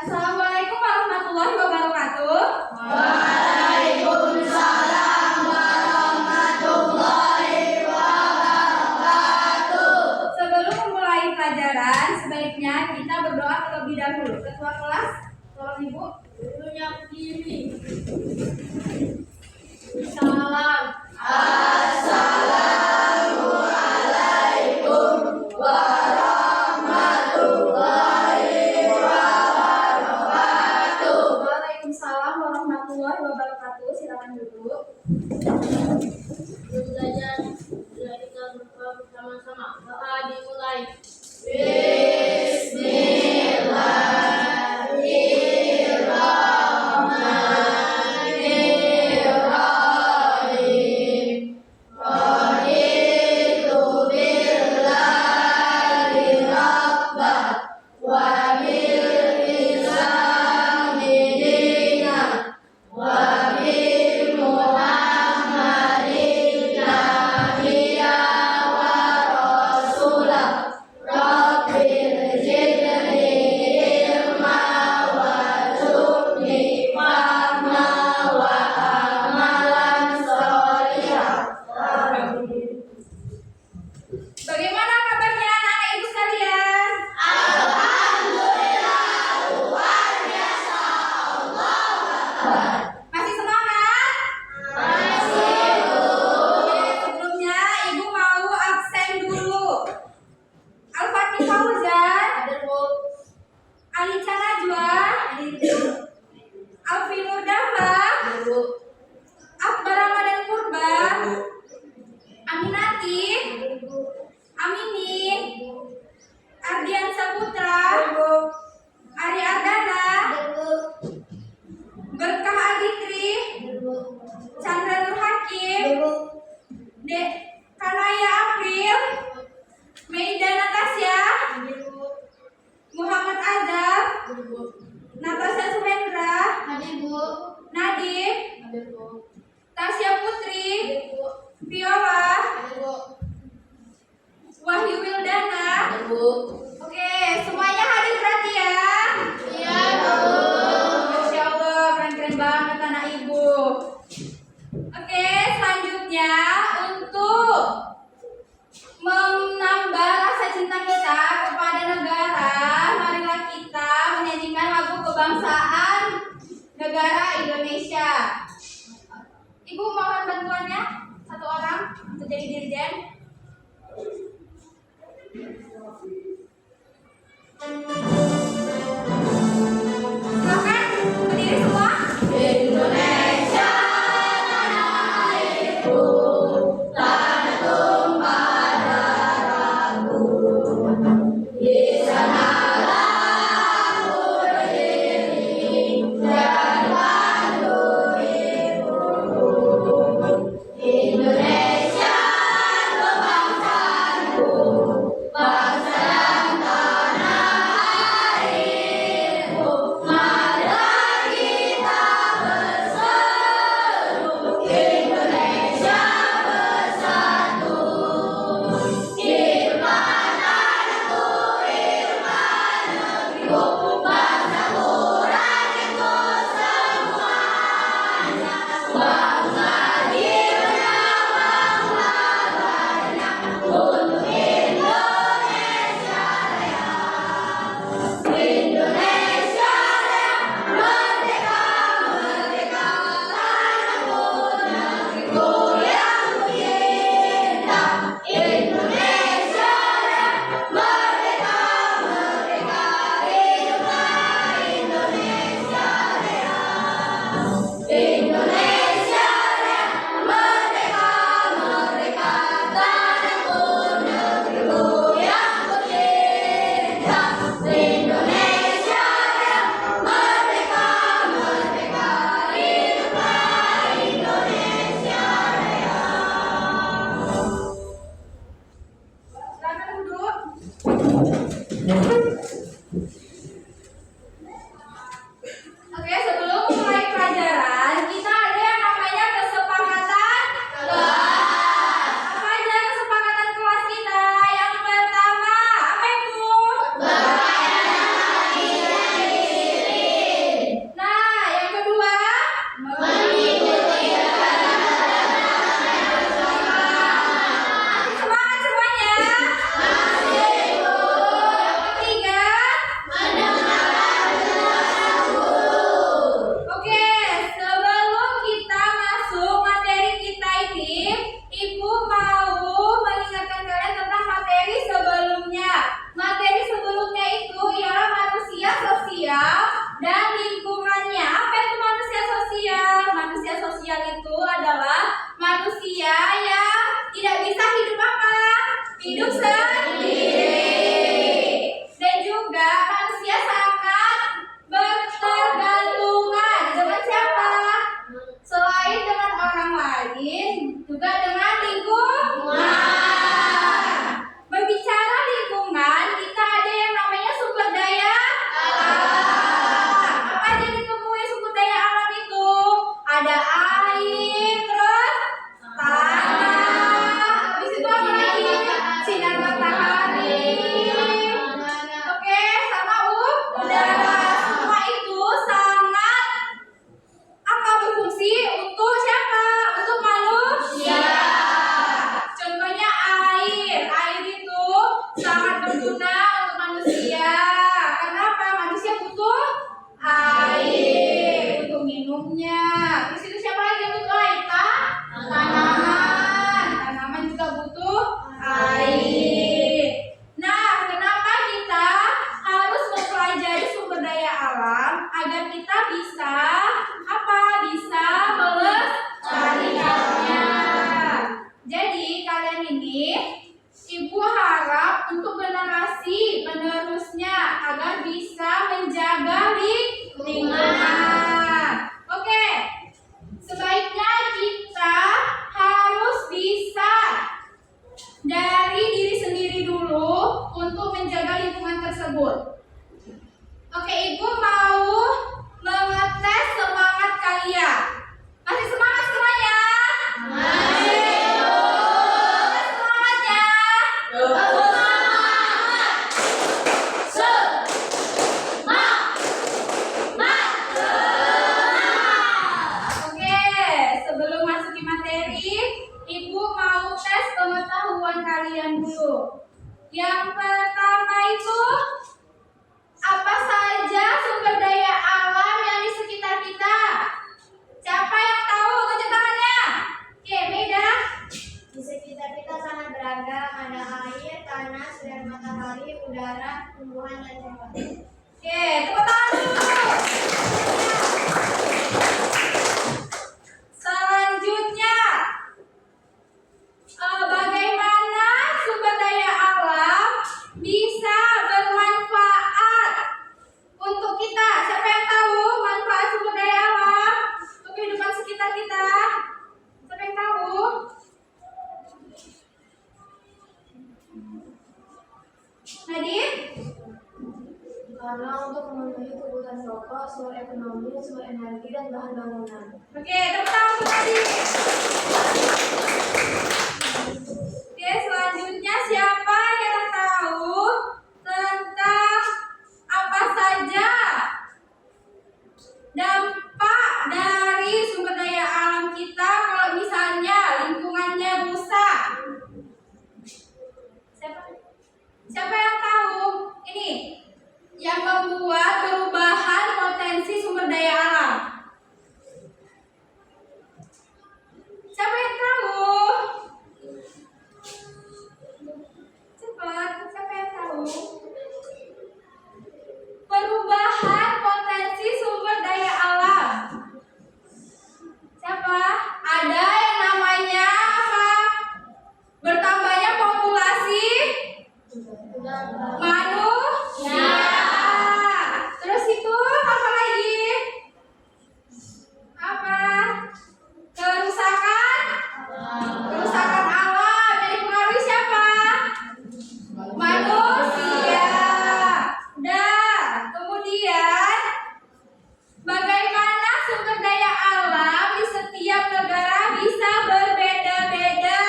Assalamualaikum warahmatullahi wabarakatuh. Waalaikumsalam warahmatullahi wabarakatuh. Sebelum memulai pelajaran, sebaiknya kita berdoa terlebih dahulu. Ketua kelas, tolong Ibu. Dulunya begini. Salam. Assalamualaikum warahmatullahi wabarakatuh. Waalaikumsalam warahmatullahi wabarakatuh. Silakan duduk. Belajar kita bersama-sama. Doa dimulai. Bismillahirrahmanirrahim. Raditu billahi rabban wa bil islami dinan wa bi Muhammadin nabiyyan wa rasulah. Rabbil zidni ilma warzuqni fahma wa amalan sholihan. Bagaimana kabarnya anak-anak Ibu sekalian? Alhamdulillah, luar biasa. Allahu Akbar. Masih semangat? Masih, Bu. Oke, sebelumnya Ibu mau absen dulu. Al-Fatih Fauzan, Ada, Bu. Alica Najwa, Alfi Murdafa, Bu. Akbar Ramadan Purba, Aminati, Amini, Ardian Saputra, Ari Ardana, Berkah Aditri, Chandra Nur Hakim, Dek Kanaya April, Meida Natasya, Muhammad Azab, Natasha Suhendra, Nadif, Tasya Putri, Viola, Wahyu Wildana. Oke, semuanya hadir berarti ya? Iya, Bu. Masya Allah, keren-keren banget anak Ibu. Oke, selanjutnya untuk menambah rasa cinta kita kepada negara, marilah kita menyanyikan lagu kebangsaan negara Indonesia. Ibu mohon bantuannya satu orang untuk jadi dirjen. Silakan berdiri semua. Indonesia tanah airku, tanah tumpah darahku. Di sanalah aku berdiri dan bantu ibuku. Indonesia kebangsaanku, bangsa hidup sendiri. Dan juga manusia sangat bertergantungan dengan siapa? Selain dengan orang lain, juga dengan lingkungan. Berbicara lingkungan, kita ada yang namanya sumber daya alam. Apa aja ditemui sumber daya alam itu? Ada air, terus tanah, habis itu apa lagi? Sinar matahari. Oke, sama udara. Semua itu sangat apa berfungsi untuk siapa? Untuk manusia. Contohnya air. Air itu sangat berguna untuk manusia. Kenapa? Manusia butuh air untuk minumnya. Terus itu siapa lagi yang butuh air? Tanaman. Tanaman juga butuh air. Nah, kenapa kita harus mempelajari sumber daya alam agar kita bisa apa? Bisa melestarikannya. Jadi kalian ini Ibu harap untuk generasi penerusnya agar bisa menjaga lingkungan. Oke. Sebaiknya kita harus bisa dari diri sendiri dulu untuk menjaga lingkungan tersebut. Oke, Ibu mau mengetes semangat kalian. Masih semangat semuanya? Masih. Semangatnya. Oke, sebelum masuki materi, Ibu mau tes pengetahuan kalian dulu. Yang pertama itu, apa saja sumber daya alam yang di sekitar kita? Siapa yang tahu? Tunjuk tangannya. Oke, Meda. Di sekitar kita sangat beragam, ada air, tanah, sinar matahari, udara, tumbuhan, dan hewan. Oke, tepuk tangan dulu. Selanjutnya, bagaimana sumber daya alam bisa bermanfaat untuk kita? Siapa yang tahu manfaat sumber daya alam untuk kehidupan sekitar kita? Siapa yang tahu? Nadine? Karena untuk memenuhi kebutuhan pokok, sumber ekonomi, sumber energi, dan bahan bangunan. Oke, tepuk tangan untuk Nadine. Oke, selanjutnya siapa yang tahu tentang apa saja dampak dari sumber daya alam kita kalau misalnya lingkungannya rusak? Siapa yang tahu? Ini yang membuat perubahan potensi sumber daya alam. Siapa yang tahu? Cepat, siapa yang tahu? Perubahan potensi sumber daya alam. Siapa? Ada yang namanya apa? Bertambahnya populasi manusia. Terus itu apa lagi? Apa? Kerusakan alam yang dipengaruhi siapa? Manusia. Dah. Kemudian bagaimana sumber daya alam di setiap negara bisa berbeda-beda?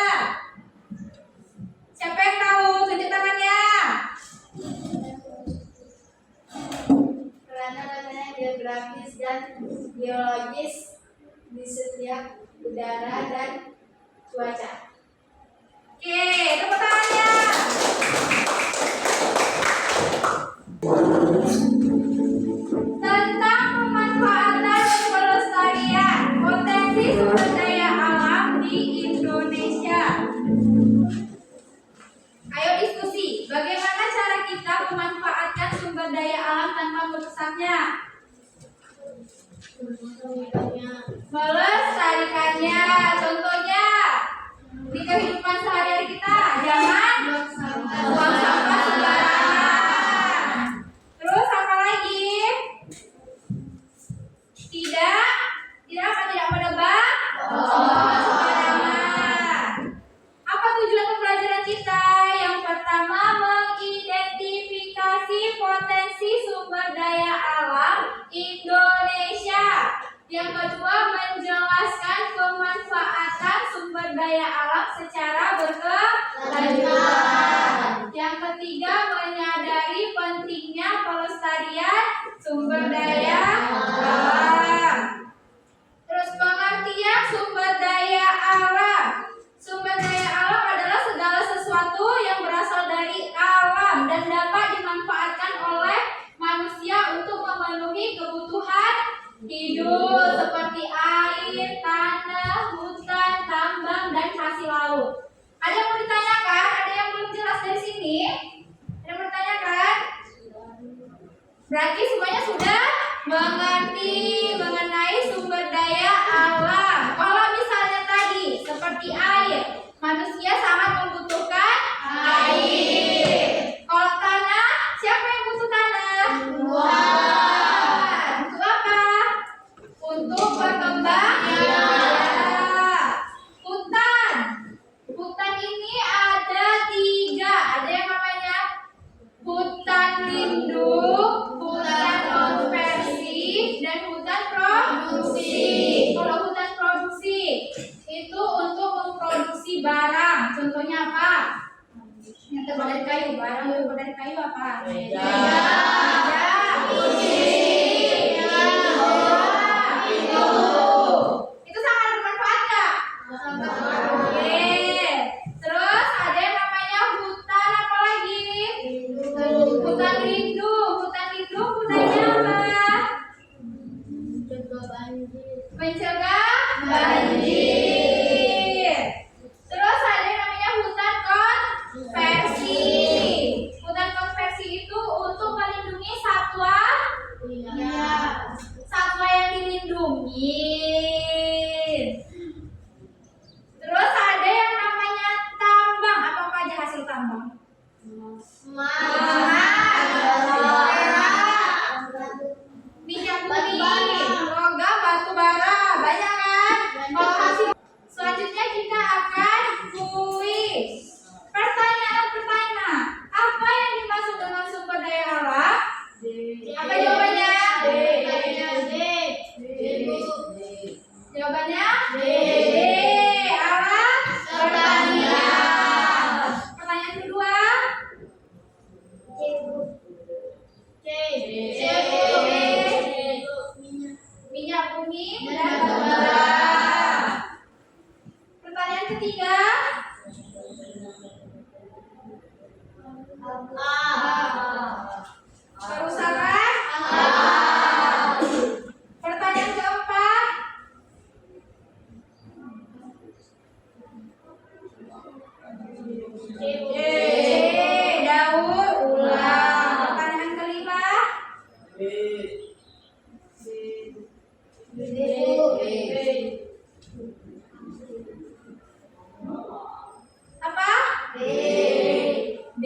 Siapa yang tahu? Tunjuk tangannya. Karena letaknya geografis dan biologis di setiap udara dan cuaca. Oke, tepuk tangannya. Tentang pemanfaatan dan pelestarian potensi sumber daya alam di Indonesia. Ayo diskusi, bagaimana cara kita memanfaatkan sumber daya alam tanpa merusaknya? Melestarikannya. Contohnya di kehidupan sehari-hari kita, jangan sumber daya alam. Terus pengertian sumber daya alam. Sumber daya alam adalah segala sesuatu yang berasal dari alam dan dapat dimanfaatkan oleh manusia untuk memenuhi kebutuhan hidup seperti air, tanah, hutan, tambang, dan hasil laut. Ada yang mau ditanyakan? Ada yang belum jelas dari sini? Ada yang mau ditanyakan? Berarti semuanya sudah mengerti mengenai sumber daya alam. Kalau misalnya tadi seperti air, manusia sangat membutuhkan air. Kalau tanah, siapa yang butuh tanah? Tuhan. Untuk apa? Untuk berkembang. Hutan. Hutan ini ada 3. Ada yang namanya hutan lindung, hutan konversi, dan hutan produksi. Kalau hutan produksi itu untuk memproduksi barang. Contohnya apa? Yang terbuat dari kayu. Barang yang terbuat dari kayu apa? Meja, kursi, pintu. Itu sangat bermanfaat nggak? Oke. Terus ada yang namanya hutan apa lagi? Hutan lindung. Hutan lindung gunanya apa? Mencegah banjir. Terus ada yang namanya hutan konversi. Hutan konversi itu untuk melindungi satwa. Satwa yang dilindungi. Terus ada yang namanya tambang. Apa aja hasil tambang? Minyak bumi, logam, batu bara, banyak kan? Kalau hasil selanjutnya kita akan kuis. Pertanyaan, apa yang dimaksud dengan sumber daya alam? Apa jawabannya? Jawabannya D. Alat pertanian. Pertanyaan kedua. Minyak bumi dan batu bara. Pertanyaan ketiga. Kerusakan. Pertanyaan keempat. Daur ulang. Pertanyaan kelima. Apa? B.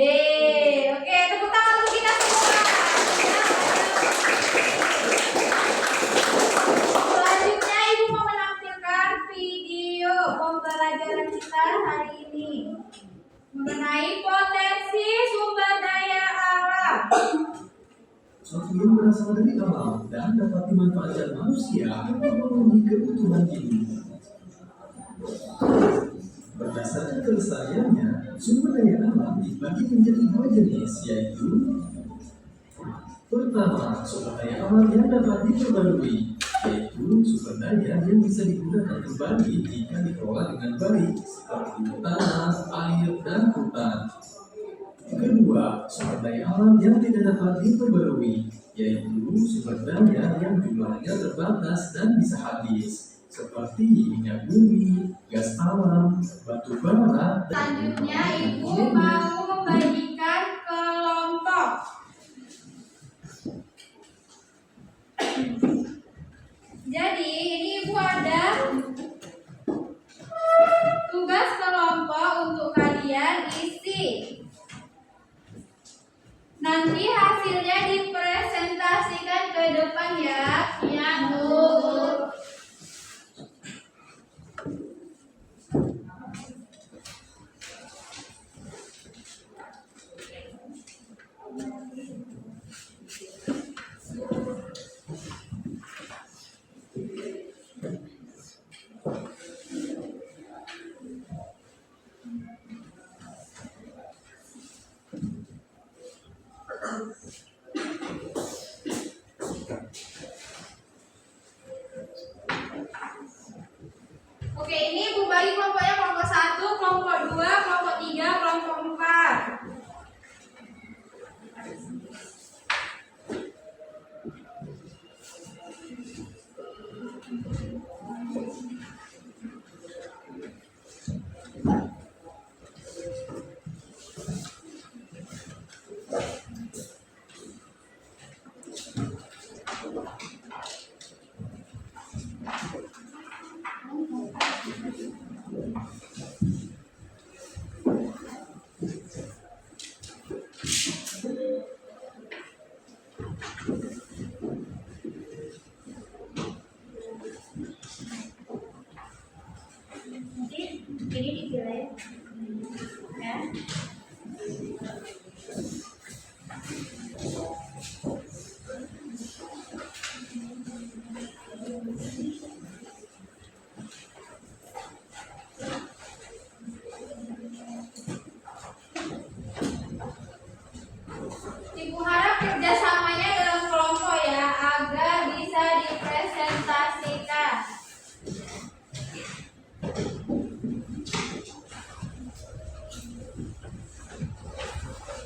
Oke, tepuk tangan untuk kita semua. Selanjutnya Ibu mau menampilkan video pembelajaran kita hari ini mengenai potensi sumber daya alam. Sesuatu yang berasal dari alam dan dapat dimanfaatkan manusia untuk memenuhi kebutuhan hidup. Berdasarkan kelestariannya, sumber daya alam dibagi menjadi 2 jenis, yaitu pertama, sumber daya alam yang dapat diperbarui, yaitu sumber daya yang bisa digunakan kembali jika dikelola dengan baik, seperti tanah, air, dan hutan. Kedua, sumber daya alam yang tidak dapat diperbarui, yaitu sumber daya yang jumlahnya terbatas dan bisa habis, seperti minyak bumi, gas alam, batu bara, dan Selanjutnya Ibu mau membagikan kelompok. Jadi ini Ibu ada tugas kelompok untuk kalian isi. Nanti hasilnya dipresentasikan ke depan ya. Ya, Bu.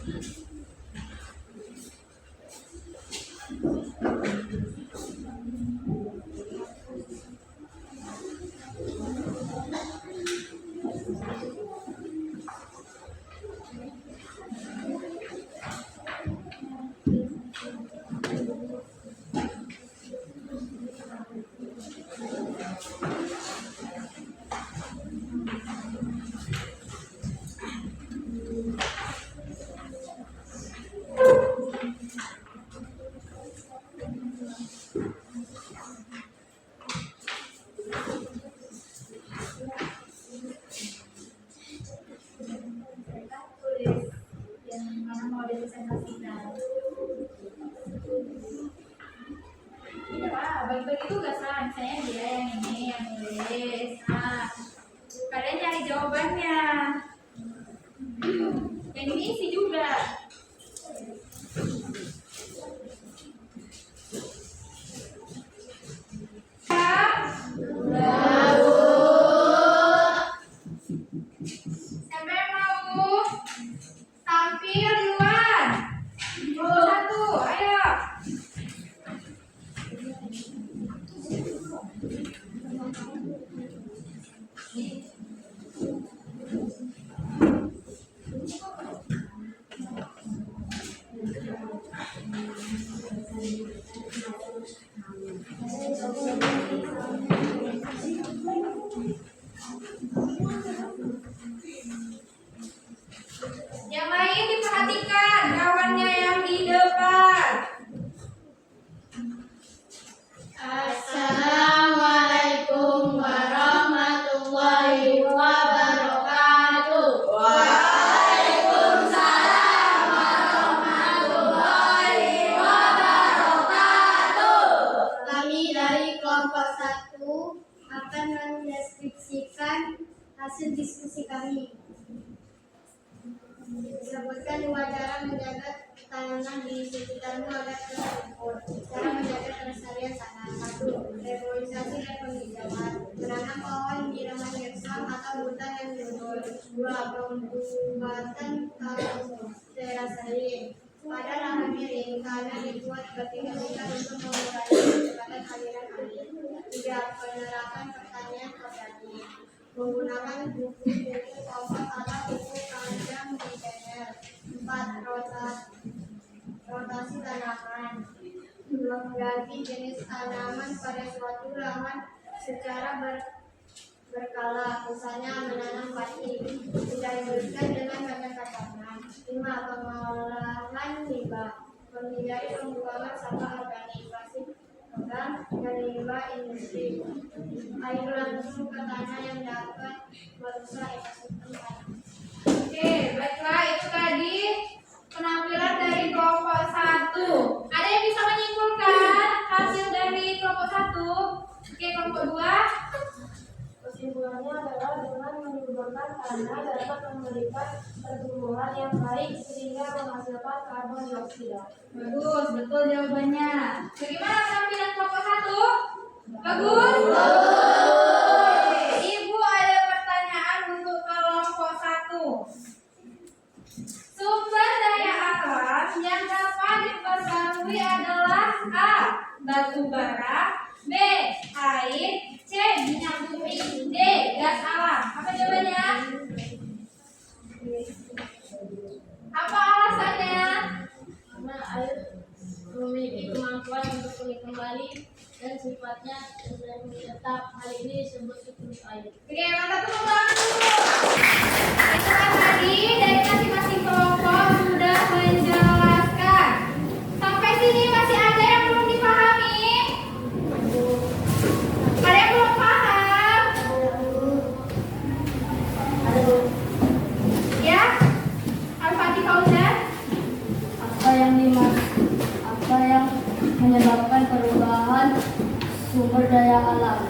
Tulis yang mana mau dipresentasikan. Iya Pak, bagi-bagi tugasan. Saya dia yang ini yang nulis. Nah, kalian cari jawabannya. Yang ini isi juga. Siapa yang mau tampil duluan? Satu, ayo. Yang lain diperhatikan kawannya yang di depan. Assalamualaikum warahmatullahi wabarakatuh. Waalaikumsalam warahmatullahi wabarakatuh. Kami dari kelompok 1 akan mendeskripsikan hasil diskusi kami. Disebutkan 2 cara menjaga tanaman di sekitarmu agar tersebut. Cara menjaga kelestarian tanah. 1. Reboisasi dan penghijauan. Menanam pohon di rumah gersam atau hutan yang gembur. 2. Pembuatan kalung terasari pada lahan miring karena dibuat sebagai pengikat untuk mengurangi kecepatan aliran air. 3. Penerapan pertanian organik. Menggunakan buku-buku kompos atau buku kandang di channel. 4. Rotasi tanaman. Mengganti jenis tanaman pada suatu lahan secara berkala, misalnya menanam padi. Tidak diberikan dengan banyak kacang. 5. Pengolahan limbah. Menghindari pembuangan sampah organik, plastik logam, dan limbah industri. Air langsung ke tanah yang dapat merusak ekosistem tanah. Oke, baiklah itu tadi penampilan dari kelompok 1. Ada yang bisa menyimpulkan hasil dari kelompok 1? Oke, kelompok 2. Kesimpulannya adalah dengan menyuburkan tanah dapat memberikan pertumbuhan yang baik sehingga menghasilkan karbon dioksida. Bagus, betul jawabannya. Bagaimana penampilan kelompok 1? Bagus? Ibu ada pertanyaan untuk kelompok 1. Sumber daya alam yang dapat diperbarui adalah A. Batu bara, B. Air, C. Minyak bumi, D. Gas alam. Apa jawabannya? Apa alasannya? Karena air memiliki kemampuan untuk pulih kembali dan sifatnya tetap. Hal ini disebut siklus air. Oke, mantap, tepuk tangan dulu. Itulah tadi dari masing-masing kelompok sudah menjelaskan. Sampai sini masih ada yang belum dipahami? Ada yang belum paham? Ya? Al-Fatih Fauzan? Apa yang menyebabkan perubahan sumber daya alam?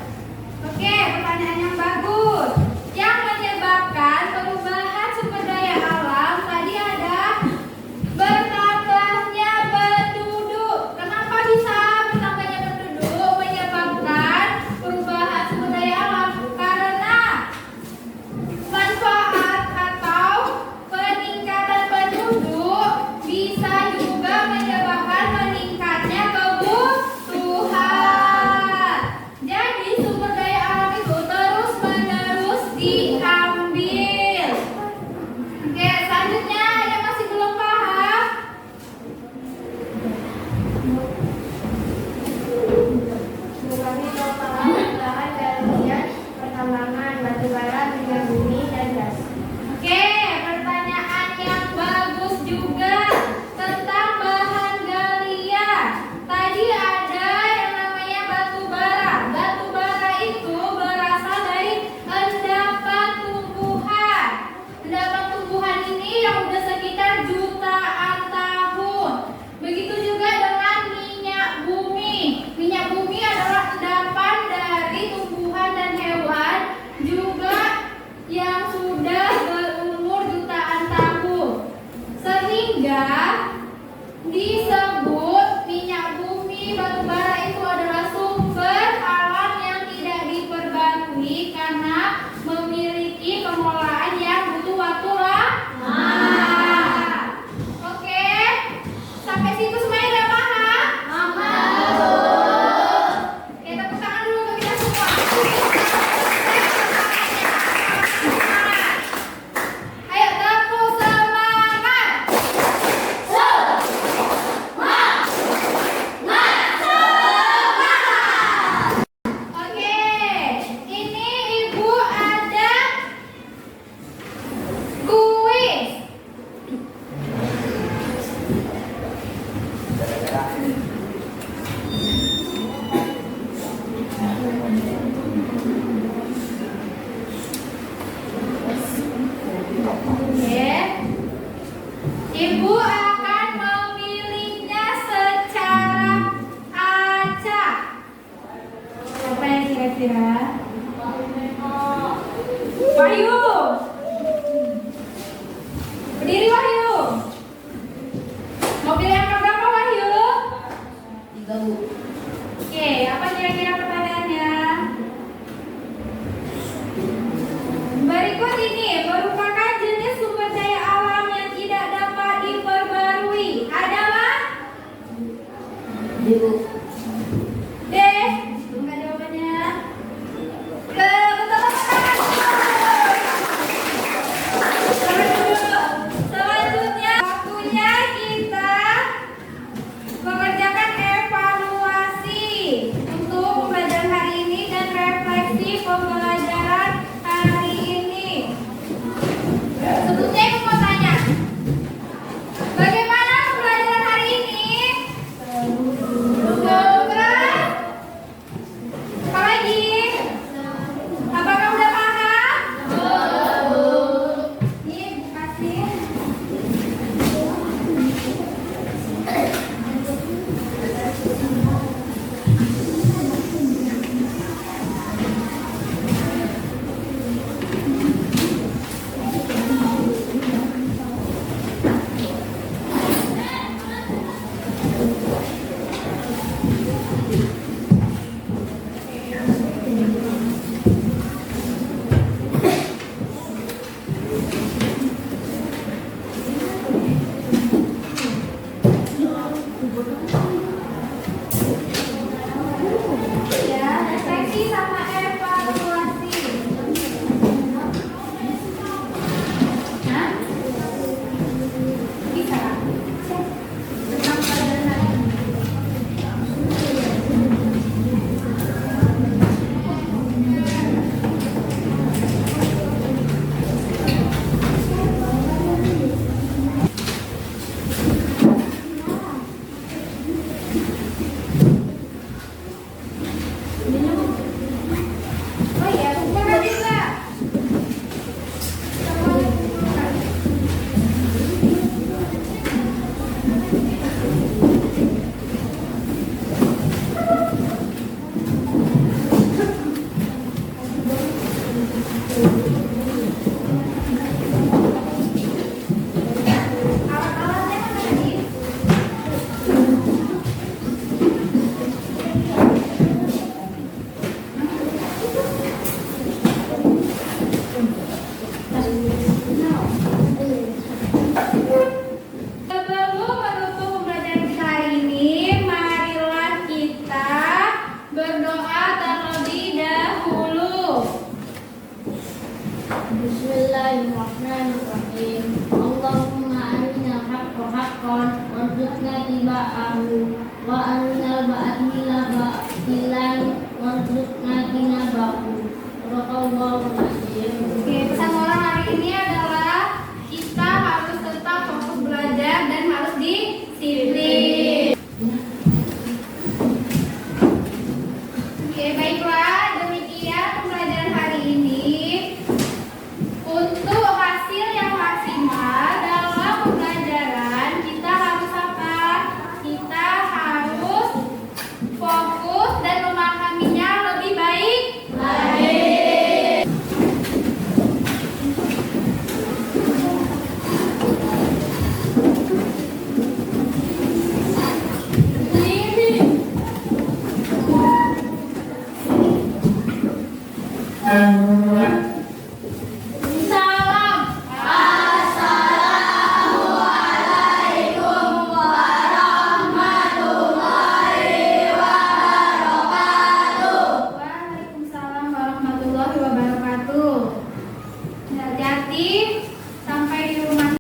Oke, pertanyaan yang bagus. Yang menyebabkan perubahan sumber daya alam tadi ada bertambahnya penduduk. Kenapa bisa bertambahnya penduduk menyebabkan perubahan sumber daya alam? Karena manfaat atau peningkatan penduduk ya. Disebut minyak bumi batu bara itu adalah sumber alam yang tidak diperbarui karena memiliki pengelolaan yang butuh waktu lama. Oke, sampai situ semuanya udah paham? Oke, tepuk tangan dulu untuk kita semua. Ayo tepuk semangat. Oke, ini Ibu ada kuis. Oke. Ibu akan memilihnya secara acak. Siapa yang kira-kira? Wahyu. Berdiri Wahyu. Mau pilih angka berapa Wahyu? 3 Bu. Oke, apa kira-kira pertanyaannya? Berikut ini merupakan jenis sumber daya alam yang tidak dapat diperbarui. Adalah? Ibu, D. Tunggu jawabannya. Betul. Selanjutnya waktunya kita mengerjakan evaluasi untuk pembelajaran hari ini dan refleksi pembelajaran hari ini. Sebelumnya Ibu mau tanya, bagaimana pembelajaran hari ini? Bagus. Apalagi? Apakah udah paham? Iya, Bu kasih. Ya, refleksi sama evaluasi. Hah? Bisa kan? Tentang pelajaran hari ini. Oh iya, terima kasih Mbak. Alat-alatnya mana tadi? Sebelum menutup pembelajaran kita hari ini, marilah kita berdoa terlebih dahulu. Bismillahirrahmanirrahim. Allahumma arina haqqa haqqan warzuqna tiba'ahu wa arina ba'atila ba'atilan warzuqna tinabahu. Barakallahu azim. Oke, pesan moral hari ini